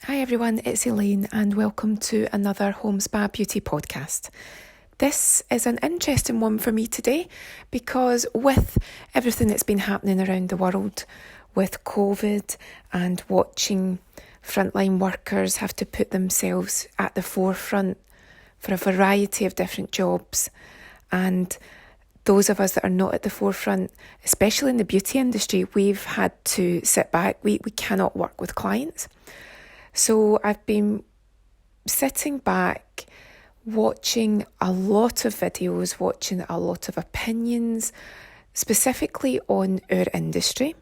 Hi everyone, it's Elaine and welcome to another Homespa Beauty podcast. This is an interesting one for me today because with everything that's been happening around the world with COVID and watching frontline workers have to put themselves at the forefront for a variety of different jobs, and those of us that are not at the forefront, especially in the beauty industry, we've had to sit back. We cannot work with clients. So I've been sitting back, watching a lot of videos, watching a lot of opinions, specifically on our industry.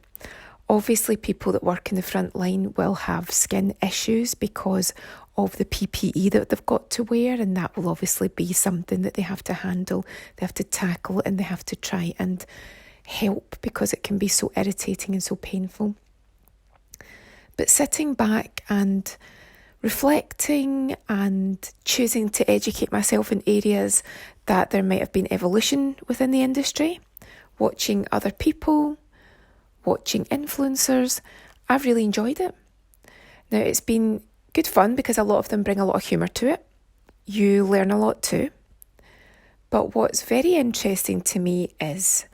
Obviously, people that work in the front line will have skin issues because of the PPE that they've got to wear, and that will obviously be something that they have to handle, they have to tackle, and they have to try and help because it can be so irritating and so painful. But sitting back and reflecting and choosing to educate myself in areas that there might have been evolution within the industry, watching other people, watching influencers, I've really enjoyed it. Now, it's been good fun because a lot of them bring a lot of humour to it. You learn a lot too. But what's very interesting to me is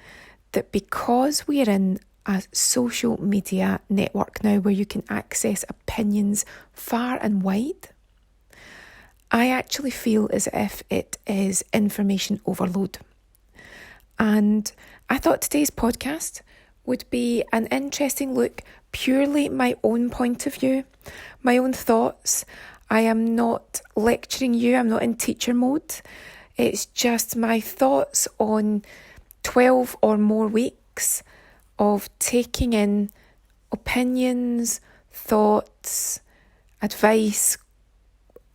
that because we're in a social media network now where you can access opinions far and wide, I actually feel as if it is information overload. And I thought today's podcast would be an interesting look, purely my own point of view, my own thoughts. I am not lecturing you, I'm not in teacher mode. It's just my thoughts on 12 or more weeks of taking in opinions, thoughts, advice,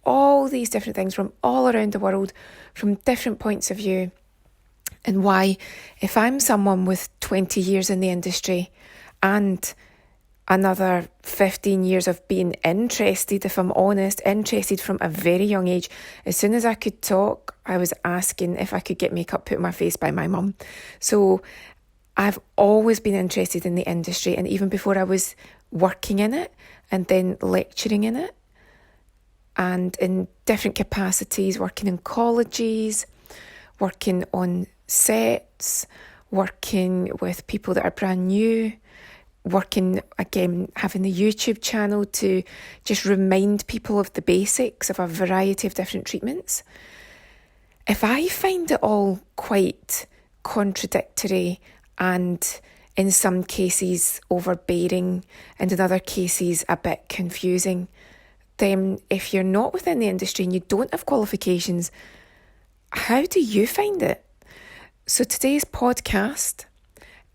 all these different things from all around the world, from different points of view, and why, if I'm someone with 20 years in the industry and another 15 years of being interested, if I'm honest, interested from a very young age. As soon as I could talk, I was asking if I could get makeup put on my face by my mum. So I've always been interested in the industry, and even before I was working in it and then lecturing in it and in different capacities, working in colleges, working on sets, working with people that are brand new, working again, having the YouTube channel to just remind people of the basics of a variety of different treatments. If I find it all quite contradictory and in some cases overbearing and in other cases a bit confusing, then if you're not within the industry and you don't have qualifications, how do you find it? So today's podcast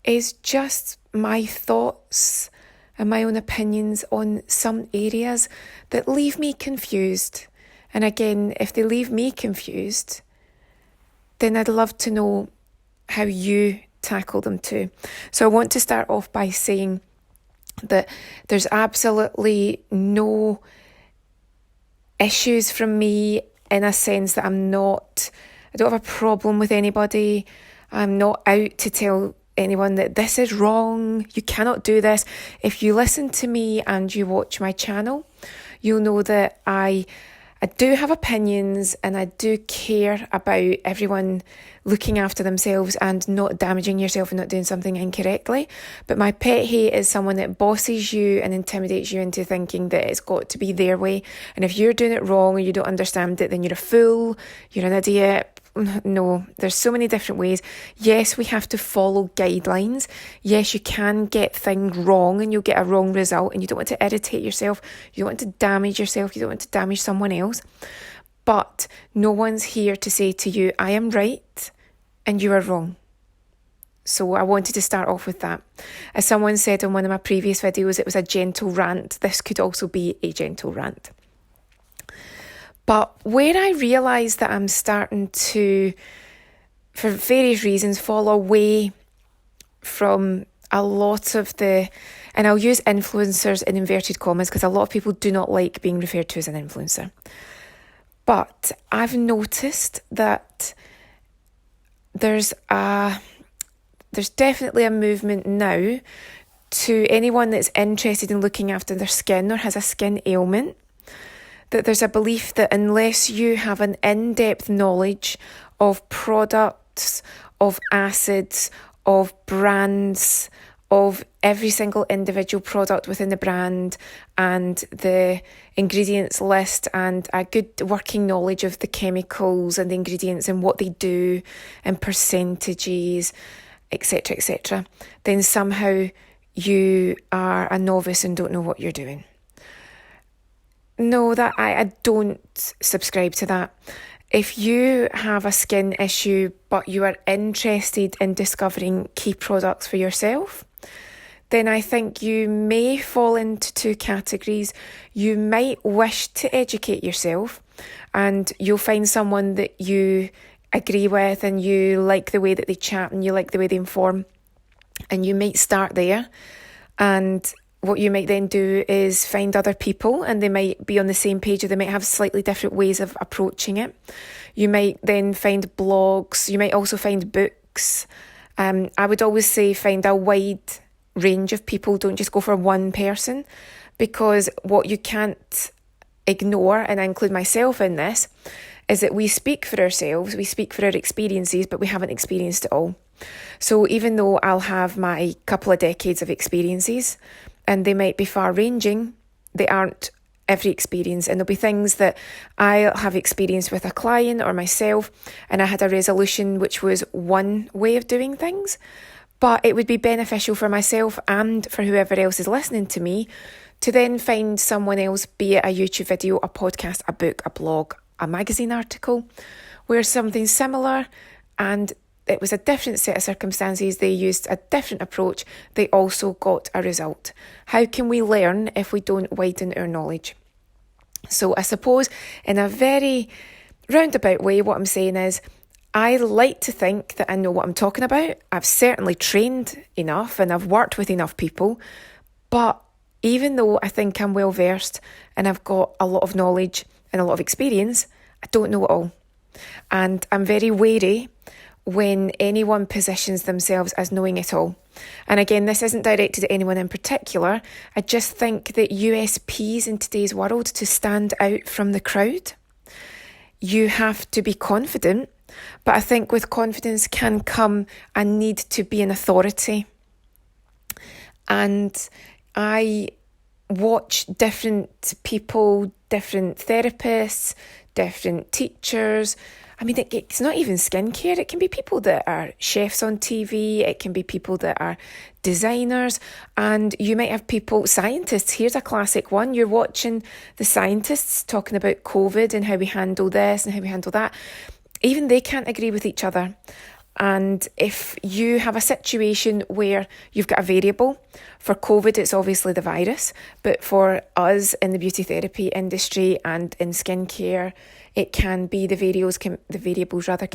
is just my thoughts and my own opinions on some areas that leave me confused. And again, if they leave me confused, then I'd love to know how you tackle them too. So I want to start off by saying that there's absolutely no issues from me in a sense that I don't have a problem with anybody. I'm not out to tell anyone that this is wrong, you cannot do this. If you listen to me and you watch my channel, you'll know that I do have opinions and I do care about everyone looking after themselves and not damaging yourself and not doing something incorrectly. But my pet hate is someone that bosses you and intimidates you into thinking that it's got to be their way. And if you're doing it wrong or you don't understand it, then you're a fool, you're an idiot. No, there's so many different ways. Yes, we have to follow guidelines. Yes, you can get things wrong and you'll get a wrong result, and you don't want to irritate yourself. You don't want to damage yourself. You don't want to damage someone else. But no one's here to say to you, I am right and you are wrong. So I wanted to start off with that. As someone said in one of my previous videos, it was a gentle rant. This could also be a gentle rant. But where I realise that I'm starting to, for various reasons, fall away from a lot of and I'll use influencers in inverted commas because a lot of people do not like being referred to as an influencer. But I've noticed that there's definitely a movement now to anyone that's interested in looking after their skin or has a skin ailment that there's a belief that unless you have an in-depth knowledge of products, of acids, of brands, of every single individual product within the brand and the ingredients list and a good working knowledge of the chemicals and the ingredients and what they do and percentages, etc., then somehow you are a novice and don't know what you're doing. No, that I don't subscribe to that. If you have a skin issue but you are interested in discovering key products for yourself, then I think you may fall into two categories. You might wish to educate yourself and you'll find someone that you agree with and you like the way that they chat and you like the way they inform, and you might start there. And what you might then do is find other people and they might be on the same page or they might have slightly different ways of approaching it. You might then find blogs. You might also find books. I would always say find a wide range of people. Don't just go for one person, because what you can't ignore, and I include myself in this, is that we speak for ourselves, we speak for our experiences, but we haven't experienced it all. So even though I'll have my couple of decades of experiences, and they might be far-ranging, they aren't every experience. And there'll be things that I have experienced with a client or myself, and I had a resolution which was one way of doing things, but it would be beneficial for myself and for whoever else is listening to me to then find someone else, be it a YouTube video, a podcast, a book, a blog, a magazine article, where something similar and it was a different set of circumstances, they used a different approach, they also got a result. How can we learn if we don't widen our knowledge? So I suppose in a very roundabout way, what I'm saying is, I like to think that I know what I'm talking about. I've certainly trained enough and I've worked with enough people, but even though I think I'm well versed and I've got a lot of knowledge and a lot of experience, I don't know it all. And I'm very wary when anyone positions themselves as knowing it all. And again, this isn't directed at anyone in particular. I just think that USPs in today's world, to stand out from the crowd, you have to be confident. But I think with confidence can come a need to be an authority. And I watch different people, different therapists, different teachers. I mean, it's not even skincare. It can be people that are chefs on TV. It can be people that are designers. And you might have people, scientists. Here's a classic one. You're watching the scientists talking about COVID and how we handle this and how we handle that. Even they can't agree with each other. And if you have a situation where you've got a variable, for COVID, it's obviously the virus, but for us in the beauty therapy industry and in skincare, it can be the variables can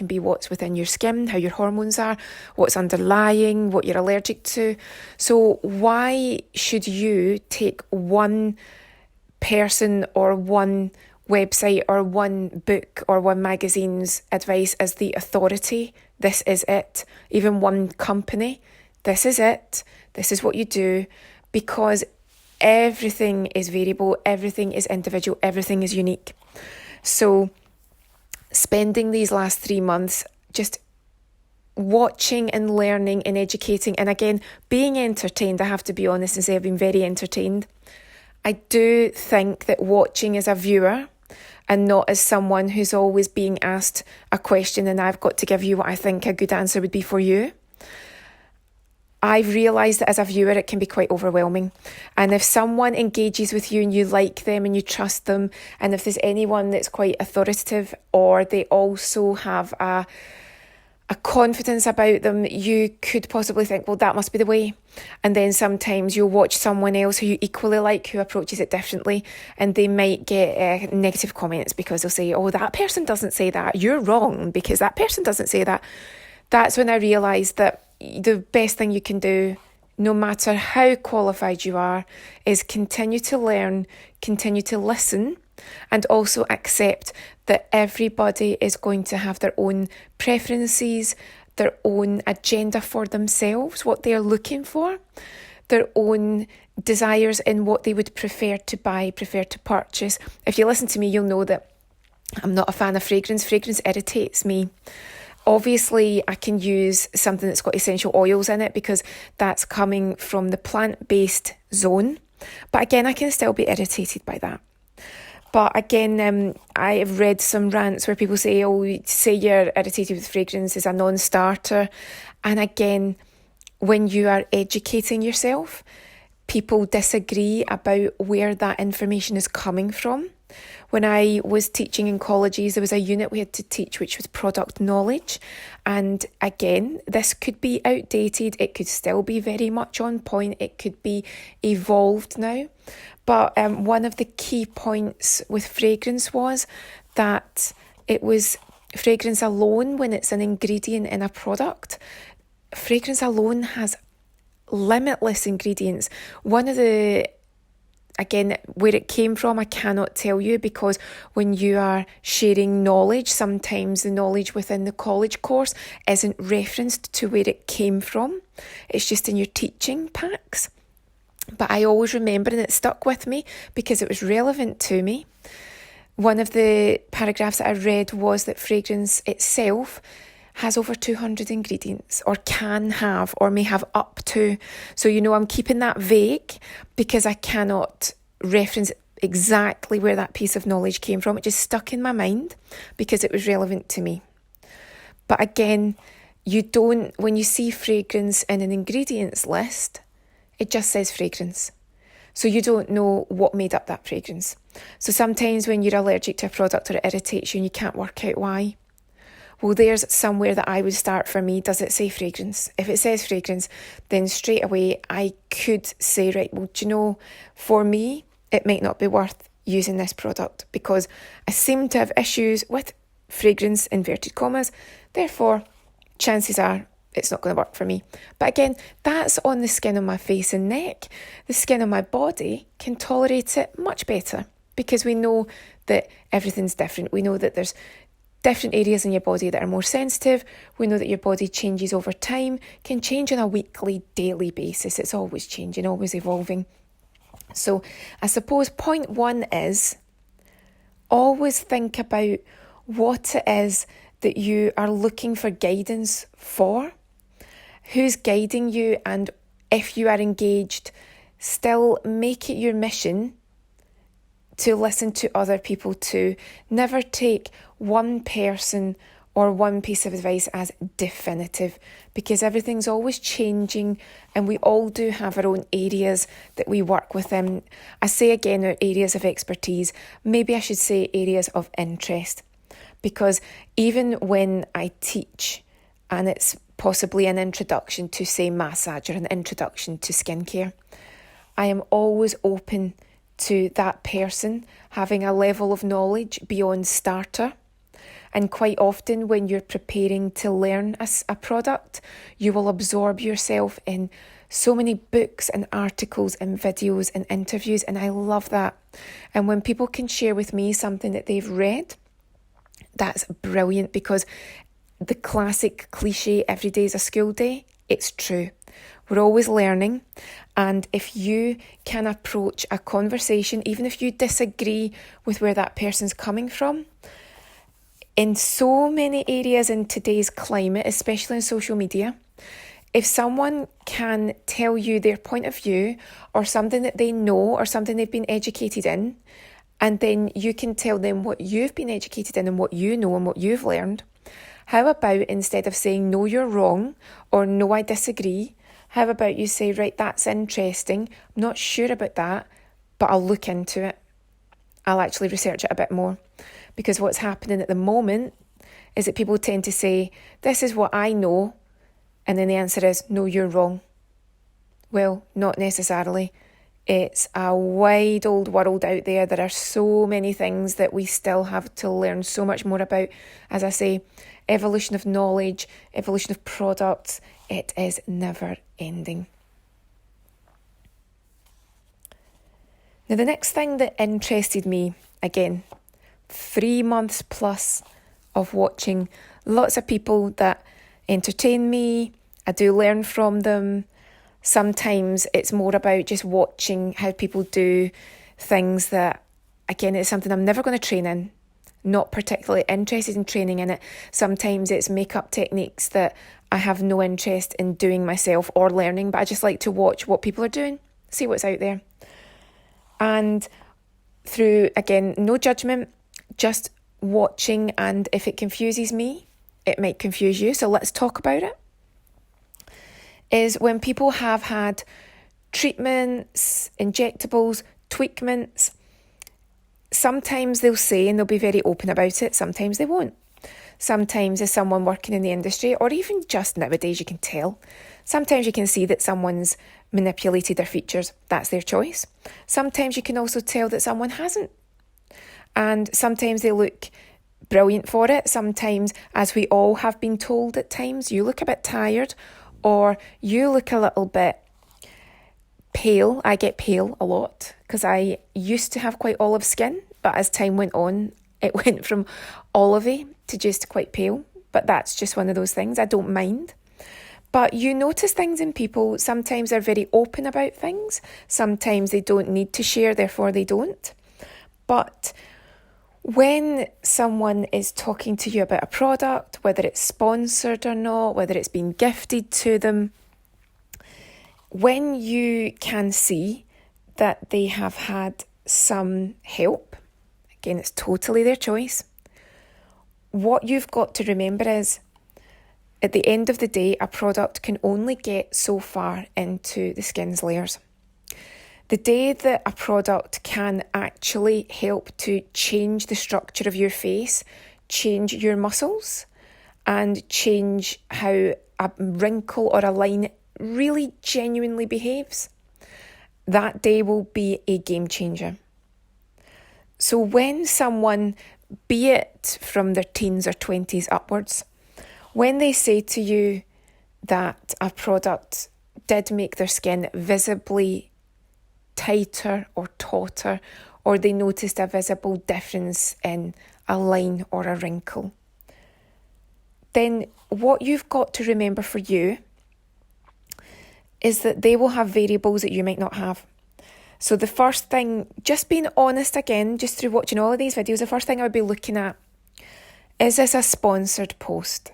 be what's within your skin, how your hormones are, what's underlying, what you're allergic to. So why should you take one person or one website or one book or one magazine's advice as the authority? This is it. Even one company, this is it. This is what you do, because everything is variable, everything is individual, everything is unique. So spending these last 3 months just watching and learning and educating, and again, being entertained, I have to be honest and say I've been very entertained. I do think that watching as a viewer and not as someone who's always being asked a question and I've got to give you what I think a good answer would be for you. I've realised that as a viewer it can be quite overwhelming. And if someone engages with you and you like them and you trust them, and if there's anyone that's quite authoritative or they also have a confidence about them, you could possibly think, well, that must be the way. And then sometimes you'll watch someone else who you equally like who approaches it differently, and they might get negative comments because they'll say, oh, that person doesn't say that, you're wrong because that person doesn't say that. That's when I realised that the best thing you can do, no matter how qualified you are, is continue to learn, continue to listen, and also accept that everybody is going to have their own preferences, their own agenda for themselves, what they're looking for. their own desires in what they would prefer to buy, prefer to purchase. If you listen to me, you'll know that I'm not a fan of fragrance. Fragrance irritates me. Obviously, I can use something that's got essential oils in it because that's coming from the plant-based zone. But again, I can still be irritated by that. But again, I have read some rants where people say, say you're irritated with fragrance is a non-starter. And again, when you are educating yourself, people disagree about where that information is coming from. When I was teaching in colleges, there was a unit we had to teach which was product knowledge. And again, this could be outdated. It could still be very much on point. It could be evolved now. But one of the key points with fragrance was that it was fragrance alone when it's an ingredient in a product. Fragrance alone has limitless ingredients. One of the, again, where it came from, I cannot tell you, because when you are sharing knowledge, sometimes the knowledge within the college course isn't referenced to where it came from. It's just in your teaching packs. But I always remember, and it stuck with me because it was relevant to me. One of the paragraphs that I read was that fragrance itself has over 200 ingredients, or can have, or may have up to. So, I'm keeping that vague because I cannot reference exactly where that piece of knowledge came from. It just stuck in my mind because it was relevant to me. But again, when you see fragrance in an ingredients list, it just says fragrance. So you don't know what made up that fragrance. So sometimes when you're allergic to a product or it irritates you and you can't work out why, well, there's somewhere that I would start for me. Does it say fragrance? If it says fragrance, then straight away I could say, right, well, for me, it might not be worth using this product because I seem to have issues with fragrance, inverted commas. Therefore, chances are it's not going to work for me. But again, that's on the skin on my face and neck. The skin on my body can tolerate it much better because we know that everything's different. We know that there's different areas in your body that are more sensitive. We know that your body changes over time, can change on a weekly, daily basis. It's always changing, always evolving. So I suppose point one is always think about what it is that you are looking for guidance for. Who's guiding you, and if you are engaged, still make it your mission to listen to other people too. Never take one person or one piece of advice as definitive because everything's always changing and we all do have our own areas that we work within. I say again, our areas of expertise. Maybe I should say areas of interest, because even when I teach and it's possibly an introduction to, say, massage or an introduction to skincare, I am always open to that person having a level of knowledge beyond starter. And quite often when you're preparing to learn a product, you will absorb yourself in so many books and articles and videos and interviews, and I love that. And when people can share with me something that they've read, that's brilliant, because the classic cliche, every day is a school day, it's true. We're always learning, and if you can approach a conversation, even if you disagree with where that person's coming from, in so many areas in today's climate, especially on social media, if someone can tell you their point of view or something that they know or something they've been educated in, and then you can tell them what you've been educated in and what you know and what you've learned, how about instead of saying, no, you're wrong, or no, I disagree, how about you say, right, that's interesting, I'm not sure about that, but I'll look into it. I'll actually research it a bit more. Because what's happening at the moment is that people tend to say, this is what I know, and then the answer is, no, you're wrong. Well, not necessarily. It's a wide old world out there. There are so many things that we still have to learn so much more about. As I say, evolution of knowledge, evolution of products, it is never ending. Now, the next thing that interested me, again, 3 months plus of watching lots of people that entertain me. I do learn from them. Sometimes it's more about just watching how people do things that, again, it's something I'm never going to train in, not particularly interested in training in it. Sometimes it's makeup techniques that I have no interest in doing myself or learning, but I just like to watch what people are doing, see what's out there. And through, again, no judgment, just watching, and if it confuses me, it might confuse you, so let's talk about it, is when people have had treatments, injectables, tweakments, sometimes they'll say, and they'll be very open about it, sometimes they won't. Sometimes as someone working in the industry, or even just nowadays, you can tell. Sometimes you can see that someone's manipulated their features. That's their choice. Sometimes you can also tell that someone hasn't. And sometimes they look brilliant for it. Sometimes, as we all have been told at times, you look a bit tired or you look a little bit pale. I get pale a lot because I used to have quite olive skin, but as time went on, it went from olivey to just quite pale. But that's just one of those things. I don't mind. But you notice things in people. Sometimes they're very open about things. Sometimes they don't need to share, therefore they don't. But when someone is talking to you about a product, whether it's sponsored or not, whether it's been gifted to them, when you can see that they have had some help, again, it's totally their choice. What you've got to remember is, at the end of the day, a product can only get so far into the skin's layers. The day that a product can actually help to change the structure of your face, change your muscles, and change how a wrinkle or a line really genuinely behaves, that day will be a game changer. So when someone, be it from their teens or 20s upwards, when they say to you that a product did make their skin visibly tighter or tauter, or they noticed a visible difference in a line or a wrinkle, then what you've got to remember for you is that they will have variables that you might not have. So the first thing, just being honest again, just through watching all of these videos, the first thing I would be looking at, is this a sponsored post?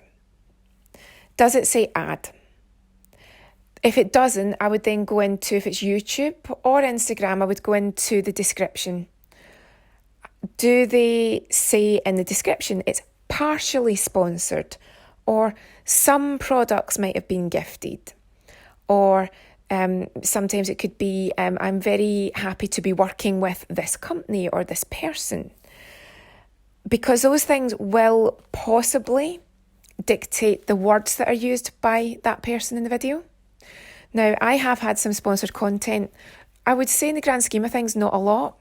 Does it say ad? If it doesn't, I would then go into, if it's YouTube or Instagram, I would go into the description. Do they say in the description it's partially sponsored, or some products might have been gifted, or sometimes it could be, I'm very happy to be working with this company or this person, because those things will possibly dictate the words that are used by that person in the video. Now, I have had some sponsored content. I would say in the grand scheme of things, not a lot,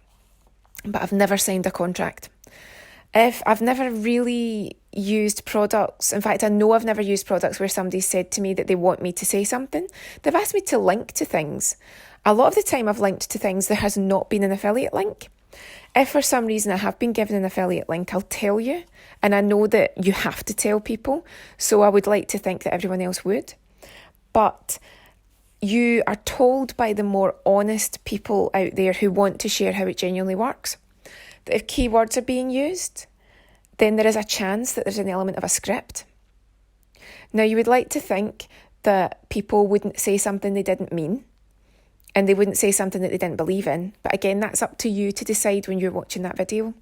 but I've never signed a contract. If I've never really used products, in fact, I know I've never used products where somebody said to me that they want me to say something. They've asked me to link to things. A lot of the time I've linked to things, there has not been an affiliate link. If for some reason I have been given an affiliate link, I'll tell you. And I know that you have to tell people, so I would like to think that everyone else would. But you are told by the more honest people out there who want to share how it genuinely works, that if keywords are being used, then there is a chance that there's an element of a script. Now, you would like to think that people wouldn't say something they didn't mean, and they wouldn't say something that they didn't believe in. But again, that's up to you to decide when you're watching that video.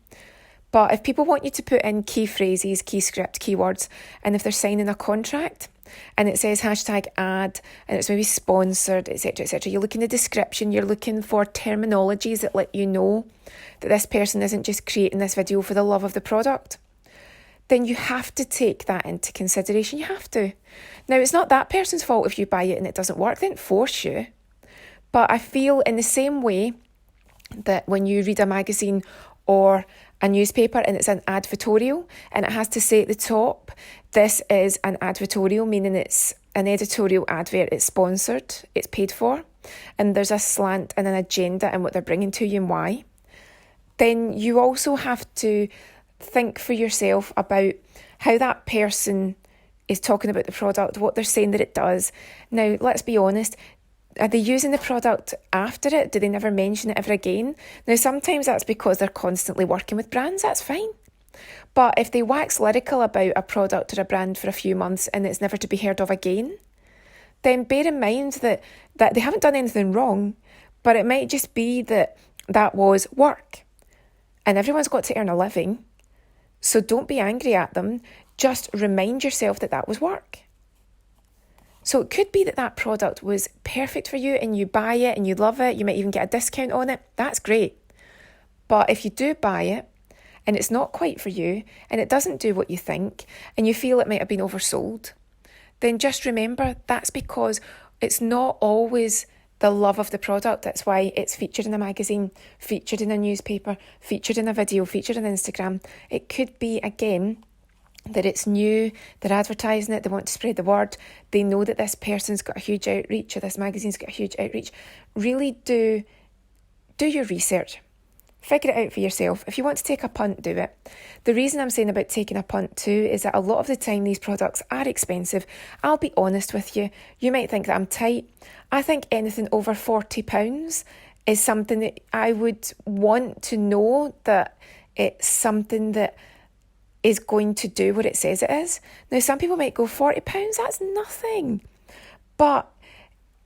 But if people want you to put in key phrases, key script, keywords, and if they're signing a contract and it says hashtag ad and it's maybe sponsored, etc., etc., you look in the description, you're looking for terminologies that let you know that this person isn't just creating this video for the love of the product, then you have to take that into consideration. You have to. Now, it's not that person's fault if you buy it and it doesn't work. They didn't force you. But I feel in the same way that when you read a magazine or a newspaper and it's an advertorial and it has to say at the top, this is an advertorial, meaning it's an editorial advert, it's sponsored, it's paid for, and there's a slant and an agenda and what they're bringing to you and why, then you also have to think for yourself about how that person is talking about the product, what they're saying that it does. Now, let's be honest, Are they using the product after it? Do they never mention it ever again? Now, sometimes that's because they're constantly working with brands. That's fine. But if they wax lyrical about a product or a brand for a few months and it's never to be heard of again, then bear in mind that they haven't done anything wrong, but it might just be that was work. And everyone's got to earn a living. So don't be angry at them. Just remind yourself that was work. So it could be that product was perfect for you and you buy it and you love it. You might even get a discount on it. That's great. But if you do buy it and it's not quite for you and it doesn't do what you think and you feel it might have been oversold, then just remember that's because it's not always the love of the product. That's why it's featured in a magazine, featured in a newspaper, featured in a video, featured on Instagram. It could be, again, that it's new, they're advertising it, they want to spread the word, they know that this person's got a huge outreach or this magazine's got a huge outreach. Really do your research. Figure it out for yourself. If you want to take a punt, do it. The reason I'm saying about taking a punt too is that a lot of the time these products are expensive. I'll be honest with you. You might think that I'm tight. I think anything over £40 is something that I would want to know that it's something that is going to do what it says it is. Now, some people might go, £40, that's nothing. But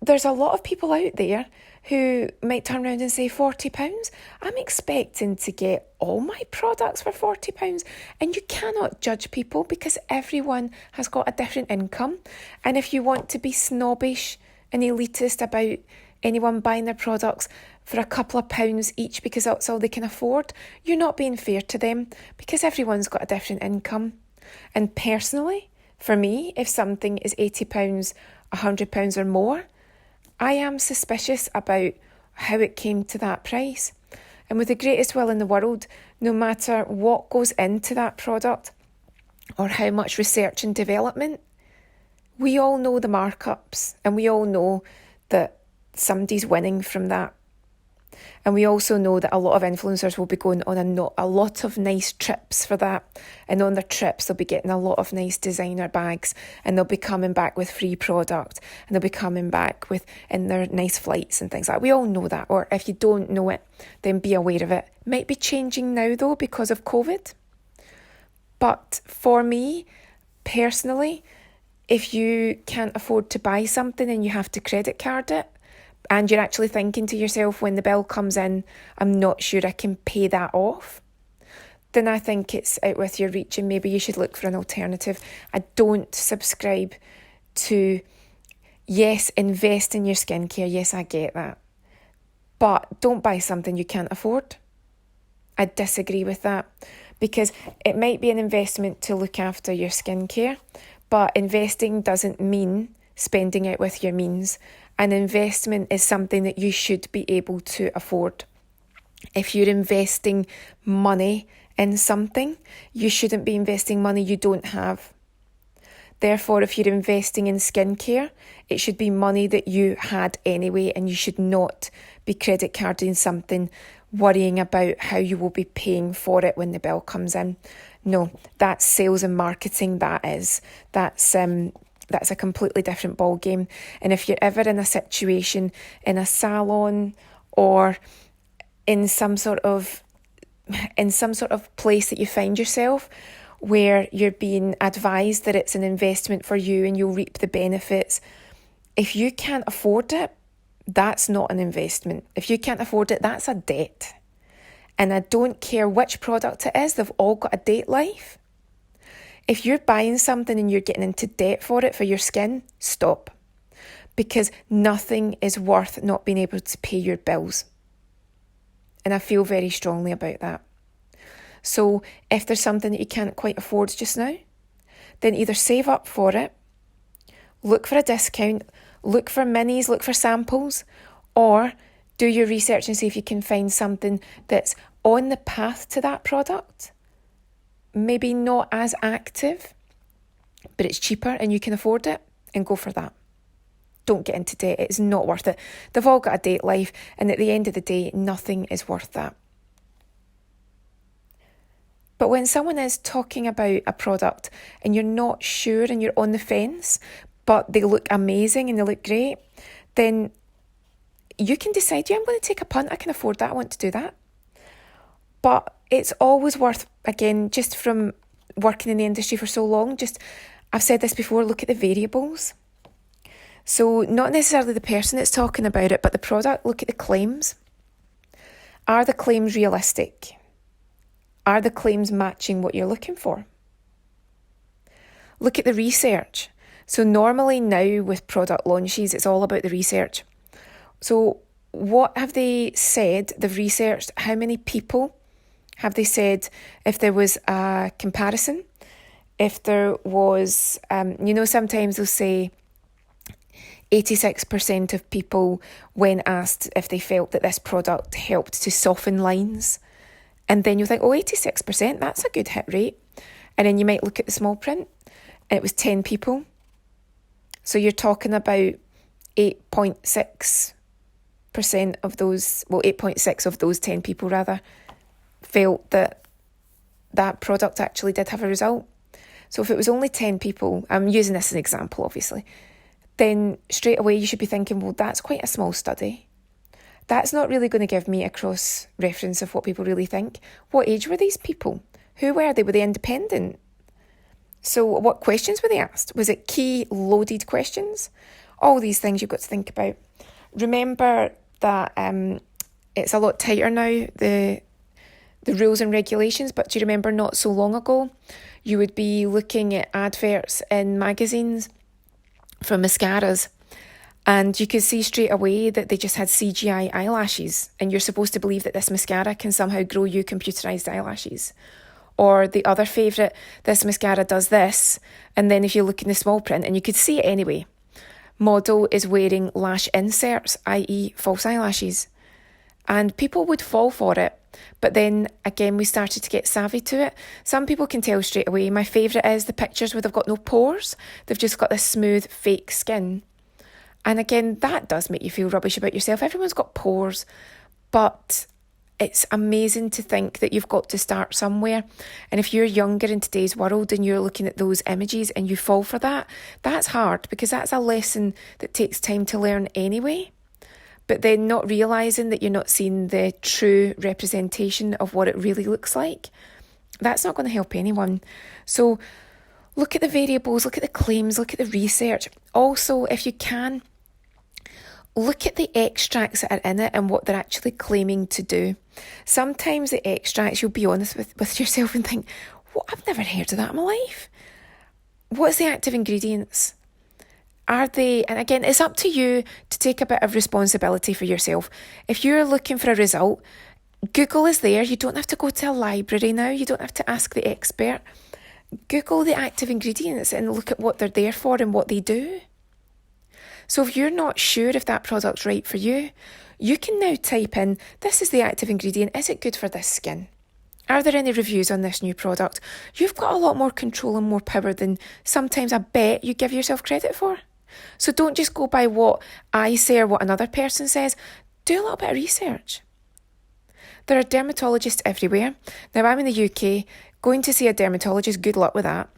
there's a lot of people out there who might turn around and say £40. I'm expecting to get all my products for £40. And you cannot judge people because everyone has got a different income. And if you want to be snobbish and elitist about anyone buying their products for a couple of pounds each because that's all they can afford, you're not being fair to them because everyone's got a different income. And personally, for me, if something is £80, £100 or more, I am suspicious about how it came to that price. And with the greatest will in the world, no matter what goes into that product or how much research and development, we all know the markups and we all know that somebody's winning from that. And we also know that a lot of influencers will be going on a lot of nice trips for that. And on their trips, they'll be getting a lot of nice designer bags and they'll be coming back with free product and they'll be coming back in their nice flights and things like that. We all know that. Or if you don't know it, then be aware of it. Might be changing now though because of COVID. But for me, personally, if you can't afford to buy something and you have to credit card it, and you're actually thinking to yourself when the bill comes in, I'm not sure I can pay that off, then I think it's out with your reach and maybe you should look for an alternative. I don't subscribe to, yes, invest in your skincare. Yes, I get that. But don't buy something you can't afford. I disagree with that because it might be an investment to look after your skincare, but investing doesn't mean spending out with your means. An investment is something that you should be able to afford. If you're investing money in something, you shouldn't be investing money you don't have. Therefore, if you're investing in skincare, it should be money that you had anyway, and you should not be credit carding something, worrying about how you will be paying for it when the bill comes in. No, that's sales and marketing, that's a completely different ball game. And if you're ever in a situation in a salon or in some sort of place that you find yourself where you're being advised that it's an investment for you and you'll reap the benefits, if you can't afford it, that's not an investment. If you can't afford it, that's a debt. And I don't care which product it is, they've all got a date life. If you're buying something and you're getting into debt for it for your skin, stop. Because nothing is worth not being able to pay your bills. And I feel very strongly about that. So if there's something that you can't quite afford just now, then either save up for it, look for a discount, look for minis, look for samples, or do your research and see if you can find something that's on the path to that product. Maybe not as active, but it's cheaper and you can afford it, and go for that. Don't get into debt. It's not worth it. They've all got a date life, and at the end of the day, nothing is worth that. But when someone is talking about a product and you're not sure and you're on the fence, but they look amazing and they look great, then you can decide, yeah, I'm going to take a punt, I can afford that, I want to do that. But it's always worth, again, just from working in the industry for so long, I've said this before, look at the variables. So not necessarily the person that's talking about it, but the product, look at the claims. Are the claims realistic? Are the claims matching what you're looking for? Look at the research. So normally now with product launches, it's all about the research. So what have they said? They've researched how many people have they said if there was a comparison, if there was, sometimes they'll say 86% of people when asked if they felt that this product helped to soften lines. And then you think, 86%, that's a good hit rate. And then you might look at the small print and it was 10 people. So you're talking about 8.6% of those, 8.6 of those 10 people rather, felt that that product actually did have a result. So if it was only 10 people, I'm using this as an example obviously, then straight away you should be thinking, well, that's quite a small study. That's not really going to give me a cross-reference of what people really think. What age were these people? Who were they? Were they independent? So what questions were they asked? Was it key loaded questions? All these things you've got to think about. Remember that it's a lot tighter now, the rules and regulations, but do you remember not so long ago, you would be looking at adverts in magazines for mascaras and you could see straight away that they just had CGI eyelashes and you're supposed to believe that this mascara can somehow grow you computerised eyelashes. Or the other favourite, this mascara does this, and then if you look in the small print, and you could see it anyway, model is wearing lash inserts, i.e. false eyelashes. And people would fall for it. But then, again, we started to get savvy to it. Some people can tell straight away. My favourite is the pictures where they've got no pores. They've just got this smooth, fake skin. And again, that does make you feel rubbish about yourself. Everyone's got pores. But it's amazing to think that you've got to start somewhere. And if you're younger in today's world and you're looking at those images and you fall for that, that's hard because that's a lesson that takes time to learn anyway. But then not realising that you're not seeing the true representation of what it really looks like, that's not going to help anyone. So look at the variables, look at the claims, look at the research. Also, if you can, look at the extracts that are in it and what they're actually claiming to do. Sometimes the extracts, you'll be honest with yourself and think, what? I've never heard of that in my life. What's the active ingredients? Are they, and again, it's up to you to take a bit of responsibility for yourself. If you're looking for a result, Google is there. You don't have to go to a library now. You don't have to ask the expert. Google the active ingredients and look at what they're there for and what they do. So if you're not sure if that product's right for you, you can now type in, this is the active ingredient, is it good for this skin? Are there any reviews on this new product? You've got a lot more control and more power than sometimes I bet you give yourself credit for. So don't just go by what I say or what another person says. Do a little bit of research. There are dermatologists everywhere. Now I'm in the UK, going to see a dermatologist, good luck with that.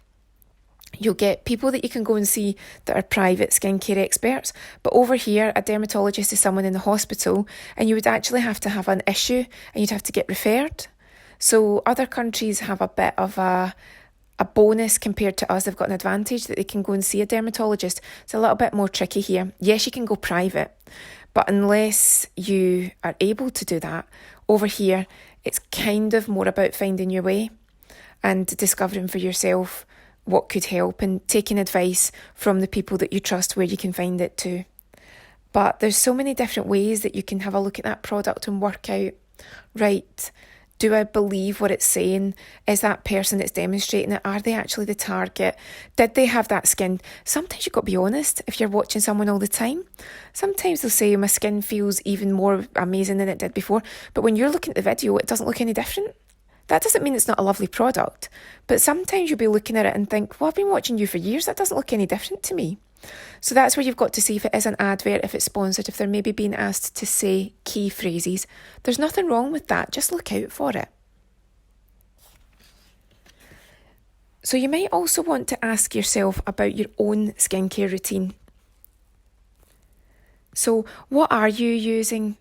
You'll get people that you can go and see that are private skincare experts. But over here, a dermatologist is someone in the hospital and you would actually have to have an issue and you'd have to get referred. So other countries have a bit of a bonus compared to us. They've got an advantage that they can go and see a dermatologist. It's a little bit more tricky here. Yes, you can go private, but unless you are able to do that, over here, it's kind of more about finding your way and discovering for yourself what could help and taking advice from the people that you trust where you can find it too. But there's so many different ways that you can have a look at that product and work out, right, do I believe what it's saying? Is that person that's demonstrating it, are they actually the target? Did they have that skin? Sometimes you've got to be honest if you're watching someone all the time. Sometimes they'll say my skin feels even more amazing than it did before. But when you're looking at the video, it doesn't look any different. That doesn't mean it's not a lovely product. But sometimes you'll be looking at it and think, well, I've been watching you for years. That doesn't look any different to me. So that's where you've got to see if it is an advert, if it's sponsored, if they're maybe being asked to say key phrases. There's nothing wrong with that. Just look out for it. So you might also want to ask yourself about your own skincare routine. So what are you using?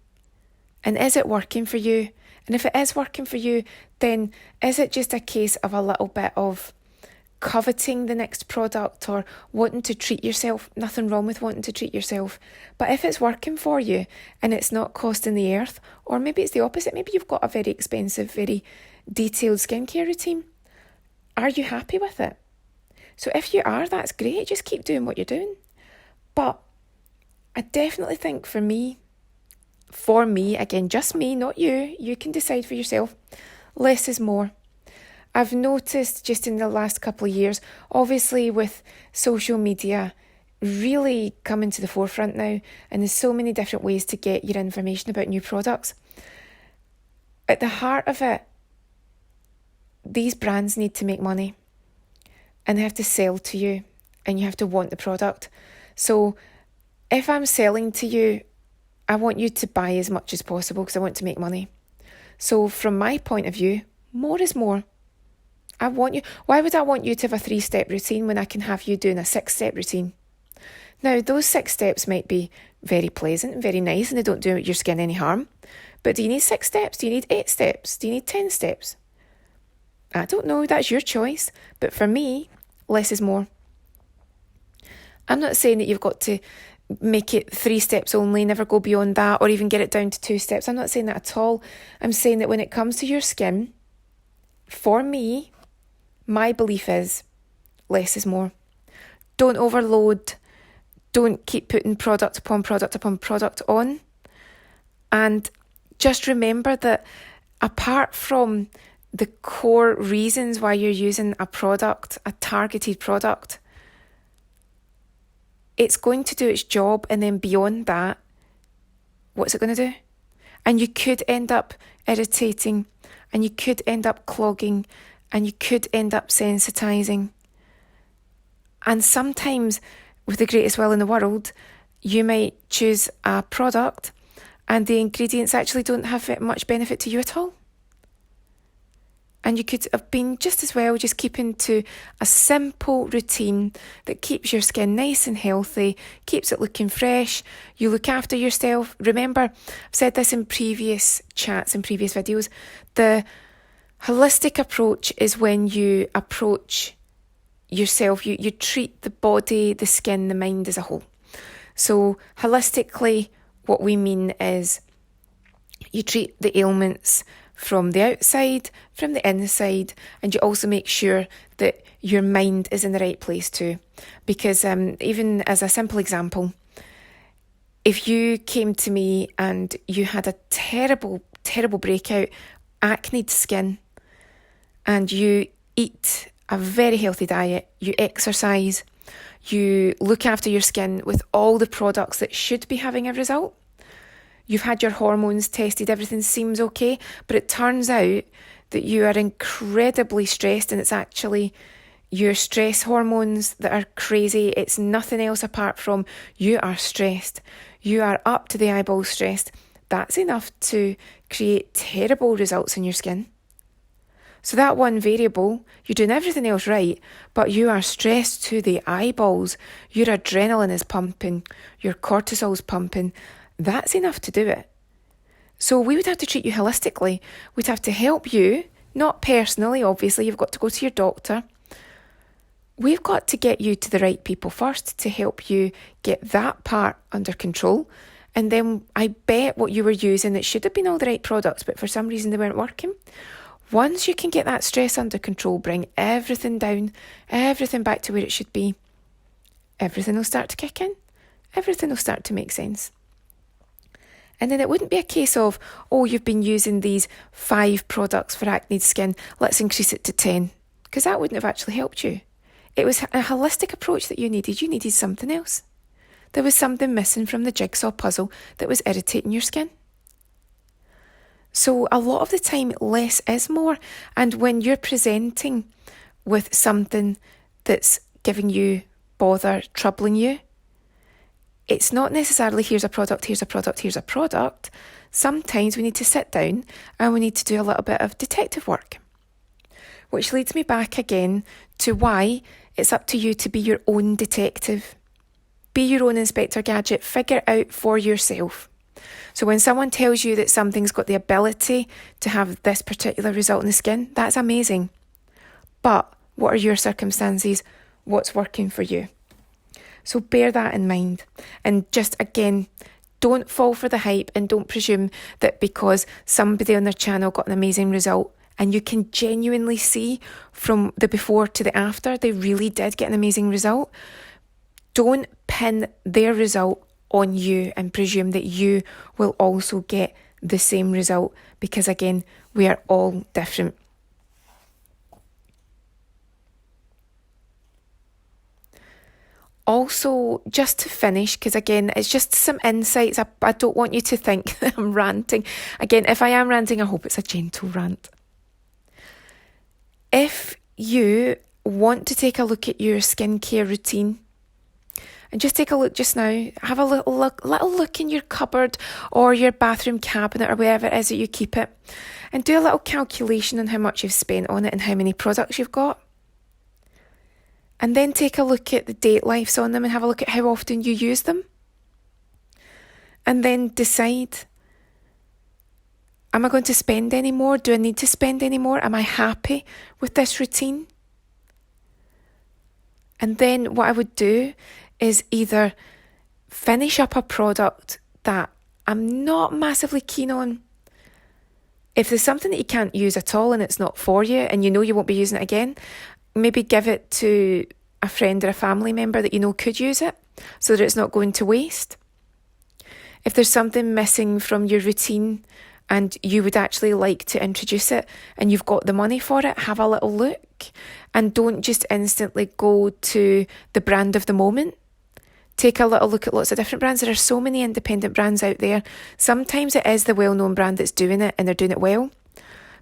And is it working for you? And if it is working for you, then is it just a case of a little bit of coveting the next product or wanting to treat yourself? Nothing wrong with wanting to treat yourself. But if it's working for you and it's not costing the earth, or maybe it's the opposite, maybe you've got a very expensive, very detailed skincare routine, are you happy with it? So if you are, that's great. Just keep doing what you're doing. But I definitely think for me, again, just me, not you, you can decide for yourself, less is more. I've noticed just in the last couple of years, obviously with social media really coming to the forefront now, and there's so many different ways to get your information about new products. At the heart of it, these brands need to make money and they have to sell to you and you have to want the product. So if I'm selling to you, I want you to buy as much as possible because I want to make money. So from my point of view, more is more. Why would I want you to have a 3-step routine when I can have you doing a 6-step routine? Now, those 6 steps might be very pleasant and very nice and they don't do your skin any harm. But do you need 6 steps? Do you need 8 steps? Do you need 10 steps? I don't know, that's your choice. But for me, less is more. I'm not saying that you've got to make it 3 steps only, never go beyond that, or even get it down to 2 steps. I'm not saying that at all. I'm saying that when it comes to your skin, for me, my belief is less is more. Don't overload. Don't keep putting product upon product upon product on. And just remember that apart from the core reasons why you're using a product, a targeted product, it's going to do its job, and then beyond that, what's it going to do? And you could end up irritating, and you could end up clogging, and you could end up sensitizing. And sometimes, with the greatest will in the world, you might choose a product and the ingredients actually don't have much benefit to you at all. And you could have been just as well just keeping to a simple routine that keeps your skin nice and healthy, keeps it looking fresh. You look after yourself. Remember, I've said this in previous chats and previous videos, the holistic approach is when you approach yourself, you treat the body, the skin, the mind as a whole. So holistically, what we mean is you treat the ailments from the outside, from the inside, and you also make sure that your mind is in the right place too. Because even as a simple example, if you came to me and you had a terrible, terrible breakout, acne skin, and you eat a very healthy diet, you exercise, you look after your skin with all the products that should be having a result, you've had your hormones tested, everything seems okay, but it turns out that you are incredibly stressed and it's actually your stress hormones that are crazy. It's nothing else apart from you are stressed. You are up to the eyeballs stressed. That's enough to create terrible results in your skin. So that one variable, you're doing everything else right, but you are stressed to the eyeballs. Your adrenaline is pumping, your cortisol's pumping. That's enough to do it. So we would have to treat you holistically. We'd have to help you, not personally, obviously, you've got to go to your doctor. We've got to get you to the right people first to help you get that part under control. And then I bet what you were using, it should have been all the right products, but for some reason they weren't working. Once you can get that stress under control, bring everything down, everything back to where it should be, everything will start to kick in. Everything will start to make sense. And then it wouldn't be a case of, oh, you've been using these 5 products for acne skin, let's increase it to 10. Because that wouldn't have actually helped you. It was a holistic approach that you needed. You needed something else. There was something missing from the jigsaw puzzle that was irritating your skin. So a lot of the time, less is more. And when you're presenting with something that's giving you bother, troubling you, it's not necessarily here's a product, here's a product, here's a product. Sometimes we need to sit down and we need to do a little bit of detective work. Which leads me back again to why it's up to you to be your own detective. Be your own Inspector Gadget. Figure out for yourself. So when someone tells you that something's got the ability to have this particular result in the skin, that's amazing. But what are your circumstances? What's working for you? So bear that in mind. And just again, don't fall for the hype and don't presume that because somebody on their channel got an amazing result and you can genuinely see from the before to the after, they really did get an amazing result. Don't pin their result on you and presume that you will also get the same result, because again, we are all different. Also, just to finish, because again, it's just some insights. I don't want you to think that I'm ranting. Again, if I am ranting, I hope it's a gentle rant. If you want to take a look at your skincare routine, and just take a look just now, have a little look in your cupboard or your bathroom cabinet or wherever it is that you keep it, and do a little calculation on how much you've spent on it and how many products you've got. And then take a look at the date lives on them and have a look at how often you use them. And then decide, am I going to spend any more? Do I need to spend any more? Am I happy with this routine? And then what I would do is either finish up a product that I'm not massively keen on. If there's something that you can't use at all and it's not for you and you know you won't be using it again, maybe give it to a friend or a family member that you know could use it so that it's not going to waste. If there's something missing from your routine and you would actually like to introduce it and you've got the money for it, have a little look and don't just instantly go to the brand of the moment. Take a little look at lots of different brands. There are so many independent brands out there. Sometimes it is the well-known brand that's doing it and they're doing it well.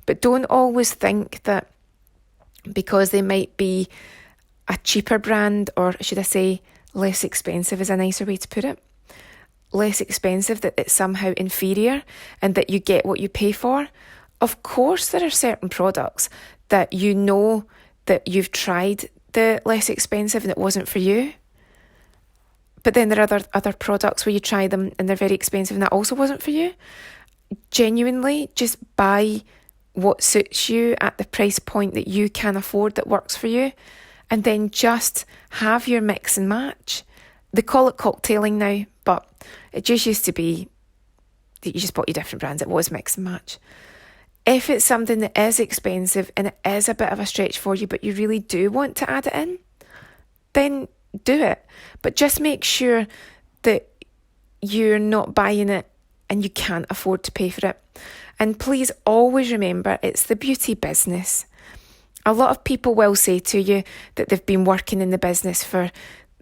But don't always think that because they might be a cheaper brand, or should I say less expensive is a nicer way to put it, less expensive, that it's somehow inferior and that you get what you pay for. Of course, there are certain products that you know that you've tried the less expensive and it wasn't for you. But then there are other products where you try them and they're very expensive and that also wasn't for you. Genuinely, just buy what suits you at the price point that you can afford, that works for you, and then just have your mix and match. They call it cocktailing now, but it just used to be that you just bought your different brands. It was mix and match. If it's something that is expensive and it is a bit of a stretch for you, but you really do want to add it in, then do it. But just make sure that you're not buying it and you can't afford to pay for it. And please always remember, it's the beauty business. A lot of people will say to you that they've been working in the business for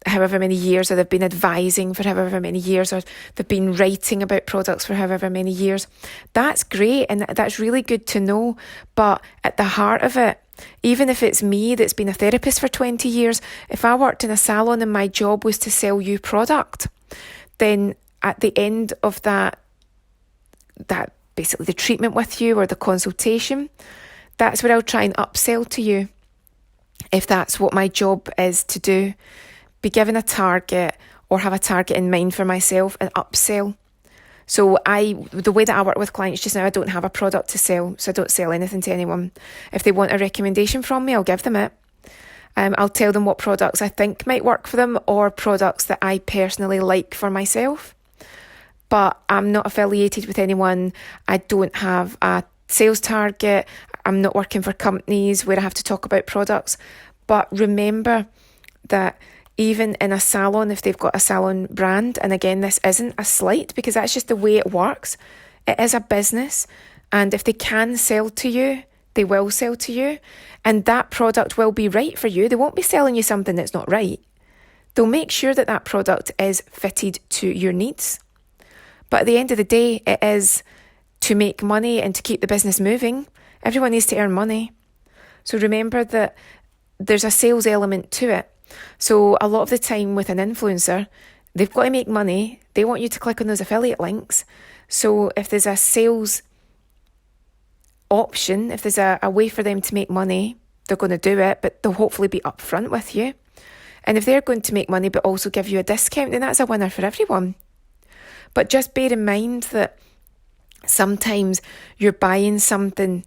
however many years, or they've been advising for however many years, or they've been writing about products for however many years. That's great and that's really good to know. But at the heart of it, even if it's me that's been a therapist for 20 years, if I worked in a salon and my job was to sell you product, then at the end of that basically the treatment with you or the consultation, that's where I'll try and upsell to you. If that's what my job is to do, be given a target or have a target in mind for myself and upsell. So the way that I work with clients just now, I don't have a product to sell, so I don't sell anything to anyone. If they want a recommendation from me, I'll give them it. I'll tell them what products I think might work for them or products that I personally like for myself. But I'm not affiliated with anyone. I don't have a sales target. I'm not working for companies where I have to talk about products. But remember that even in a salon, if they've got a salon brand, and again, this isn't a slight because that's just the way it works. It is a business. And if they can sell to you, they will sell to you. And that product will be right for you. They won't be selling you something that's not right. They'll make sure that that product is fitted to your needs. But at the end of the day, it is to make money and to keep the business moving. Everyone needs to earn money. So remember that there's a sales element to it. So a lot of the time with an influencer, they've got to make money. They want you to click on those affiliate links. So if there's a sales option, if there's a way for them to make money, they're going to do it, but they'll hopefully be upfront with you. And if they're going to make money but also give you a discount, then that's a winner for everyone. But just bear in mind that sometimes you're buying something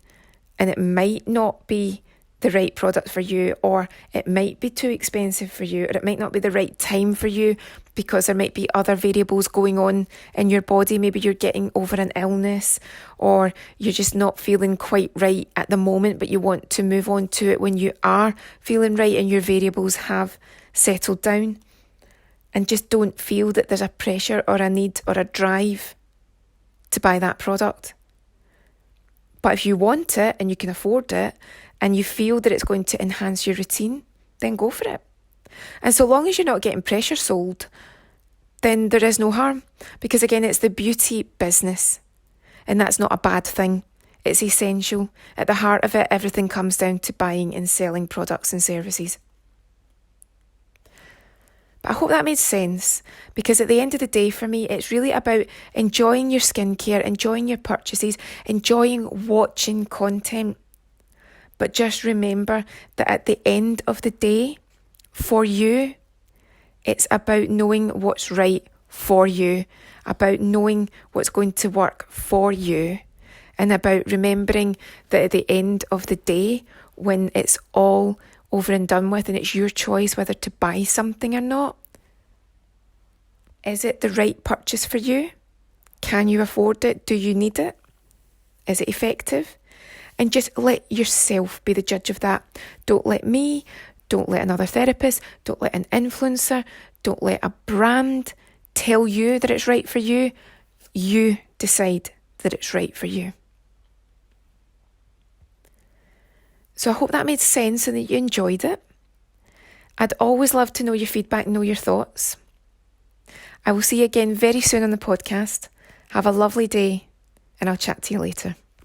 and it might not be the right product for you, or it might be too expensive for you, or it might not be the right time for you because there might be other variables going on in your body. Maybe you're getting over an illness, or you're just not feeling quite right at the moment, but you want to move on to it when you are feeling right and your variables have settled down. And just don't feel that there's a pressure or a need or a drive to buy that product. But if you want it and you can afford it and you feel that it's going to enhance your routine, then go for it. And so long as you're not getting pressure sold, then there is no harm. Because again, it's the beauty business. And that's not a bad thing. It's essential. At the heart of it, everything comes down to buying and selling products and services. But I hope that made sense, because at the end of the day, for me, it's really about enjoying your skincare, enjoying your purchases, enjoying watching content. But just remember that at the end of the day, for you, it's about knowing what's right for you, about knowing what's going to work for you, and about remembering that at the end of the day, when it's all over and done with and it's your choice whether to buy something or not, is it the right purchase for you? Can you afford it? Do you need it? Is it effective? And just let yourself be the judge of that. Don't let me, don't let another therapist, don't let an influencer, don't let a brand tell you that it's right for you. You decide that it's right for you. So I hope that made sense and that you enjoyed it. I'd always love to know your feedback, know your thoughts. I will see you again very soon on the podcast. Have a lovely day, and I'll chat to you later.